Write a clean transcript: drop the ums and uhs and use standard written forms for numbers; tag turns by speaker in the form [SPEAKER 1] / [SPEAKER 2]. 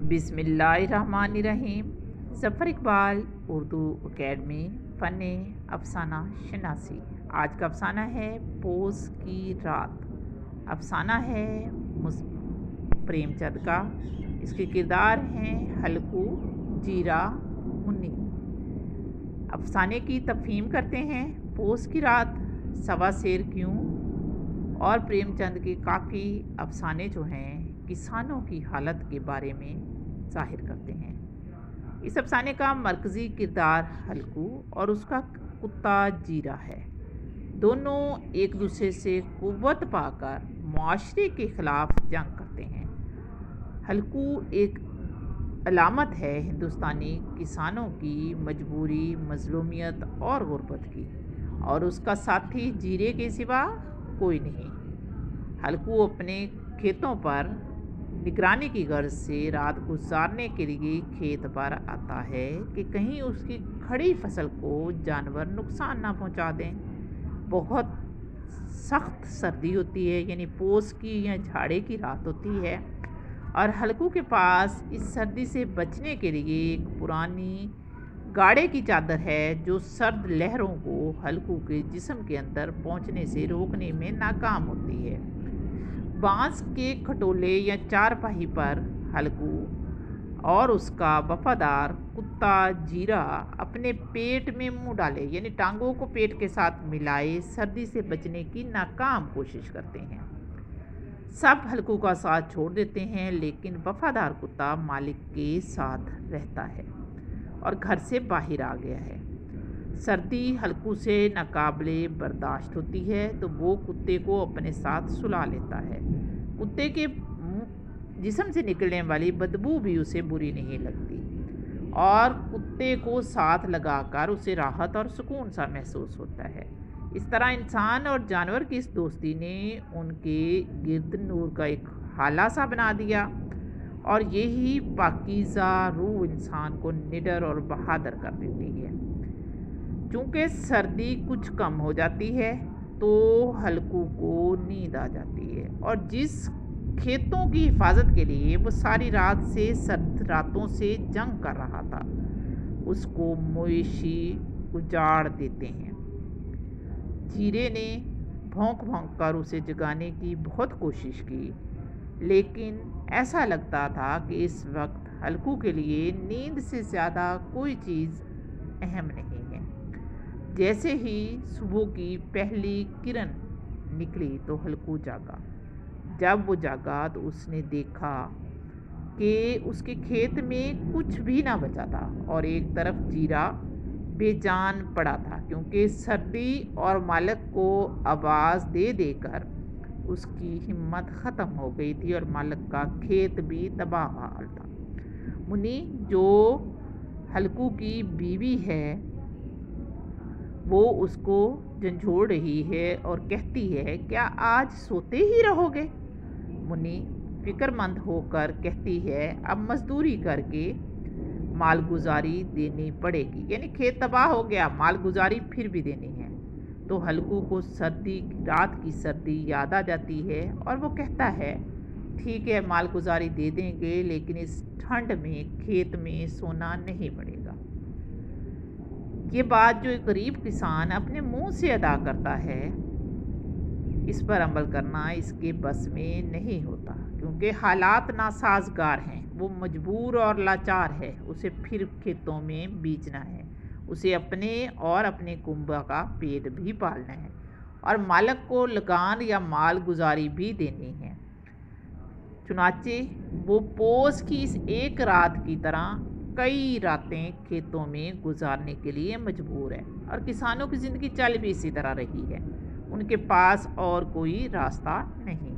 [SPEAKER 1] बिस्मिल्लाहिर्रहमानिर्रहीम। ज़फ़र इकबाल उर्दू अकेडमी फ़न अफ़साना शनासी। आज का अफ़साना है पोस की रात। अफ़साना है प्रेमचंद का। इसके किरदार हैं हल्कू, जीरा, मुन्नी। अफ़साने की तफ़हीम करते हैं। पोस की रात, सवा शेर क्यों और प्रेमचंद के काफ़ी अफ़साने जो हैं किसानों की हालत के बारे में ज़ाहिर करते हैं। इस अफ़साने का मरकज़ी किरदार हल्कू और उसका कुत्ता जीरा है। दोनों एक दूसरे से क़ुव्वत पाकर मुआशरे के ख़िलाफ़ जंग करते हैं। हल्कू एक अलामत है हिंदुस्तानी किसानों की मजबूरी, मज़लूमियत और ग़ुरबत की, और उसका साथी जीरे के सिवा कोई नहीं। हल्कू अपने खेतों पर निगरानी की गर्ज से रात गुजारने के लिए खेत पर आता है कि कहीं उसकी खड़ी फसल को जानवर नुकसान ना पहुंचा दें। बहुत सख्त सर्दी होती है, यानी पोस की या झाड़े की रात होती है, और हल्कू के पास इस सर्दी से बचने के लिए एक पुरानी गाड़े की चादर है जो सर्द लहरों को हल्कू के जिस्म के अंदर पहुंचने से रोकने में नाकाम होती है। बांस के खटोले या चारपाई पर हल्कू और उसका वफादार कुत्ता जीरा अपने पेट में मुंह डाले, यानी टांगों को पेट के साथ मिलाए सर्दी से बचने की नाकाम कोशिश करते हैं। सब हल्कू का साथ छोड़ देते हैं, लेकिन वफादार कुत्ता मालिक के साथ रहता है और घर से बाहर आ गया है। सर्दी हल्कू से नाकाबिले बर्दाश्त होती है तो वो कुत्ते को अपने साथ सुला लेता है। कुत्ते के जिस्म से निकलने वाली बदबू भी उसे बुरी नहीं लगती और कुत्ते को साथ लगाकर उसे राहत और सुकून सा महसूस होता है। इस तरह इंसान और जानवर की इस दोस्ती ने उनके गिर्द नूर का एक हाला सा बना दिया, और यही पाकीज़ा रूह इंसान को निडर और बहादुर कर देती है। चूँकि सर्दी कुछ कम हो जाती है तो हल्कू को नींद आ जाती है, और जिस खेतों की हिफाजत के लिए वो सारी रात से सर्द रातों से जंग कर रहा था, उसको मवेशी उजाड़ देते हैं। जीरे ने भौंक भौंक कर उसे जगाने की बहुत कोशिश की, लेकिन ऐसा लगता था कि इस वक्त हल्कू के लिए नींद से ज़्यादा कोई चीज़ अहम नहीं है। जैसे ही सुबह की पहली किरण निकली तो हल्कू जागा। जब वो जागा तो उसने देखा कि उसके खेत में कुछ भी ना बचा था, और एक तरफ जीरा बेजान पड़ा था क्योंकि सर्दी और मालिक को आवाज़ दे देकर उसकी हिम्मत ख़त्म हो गई थी, और मालिक का खेत भी तबाह हाल था। मुन्नी जो हल्कू की बीवी है वो उसको झंझोड़ रही है और कहती है, क्या आज सोते ही रहोगे? मुन्नी फिक्रमंद होकर कहती है, अब मजदूरी करके मालगुजारी देनी पड़ेगी, यानी खेत तबाह हो गया, मालगुजारी फिर भी देनी है। तो हल्कू को सर्दी रात की सर्दी याद आ जाती है और वो कहता है, ठीक है मालगुजारी दे देंगे, लेकिन इस ठंड में खेत में सोना नहीं पड़ेगा। ये बात जो एक गरीब किसान अपने मुंह से अदा करता है, इस पर अमल करना इसके बस में नहीं होता, क्योंकि हालात नासाजगार हैं। वो मजबूर और लाचार है, उसे फिर खेतों में बीजना है, उसे अपने और अपने कुंबा का पेट भी पालना है, और मालिक को लगान या माल गुजारी भी देनी है। चुनाचे वो पोस की इस एक रात की तरह कई रातें खेतों में गुजारने के लिए मजबूर है, और किसानों की ज़िंदगी चल भी इसी तरह रही है। उनके पास और कोई रास्ता नहीं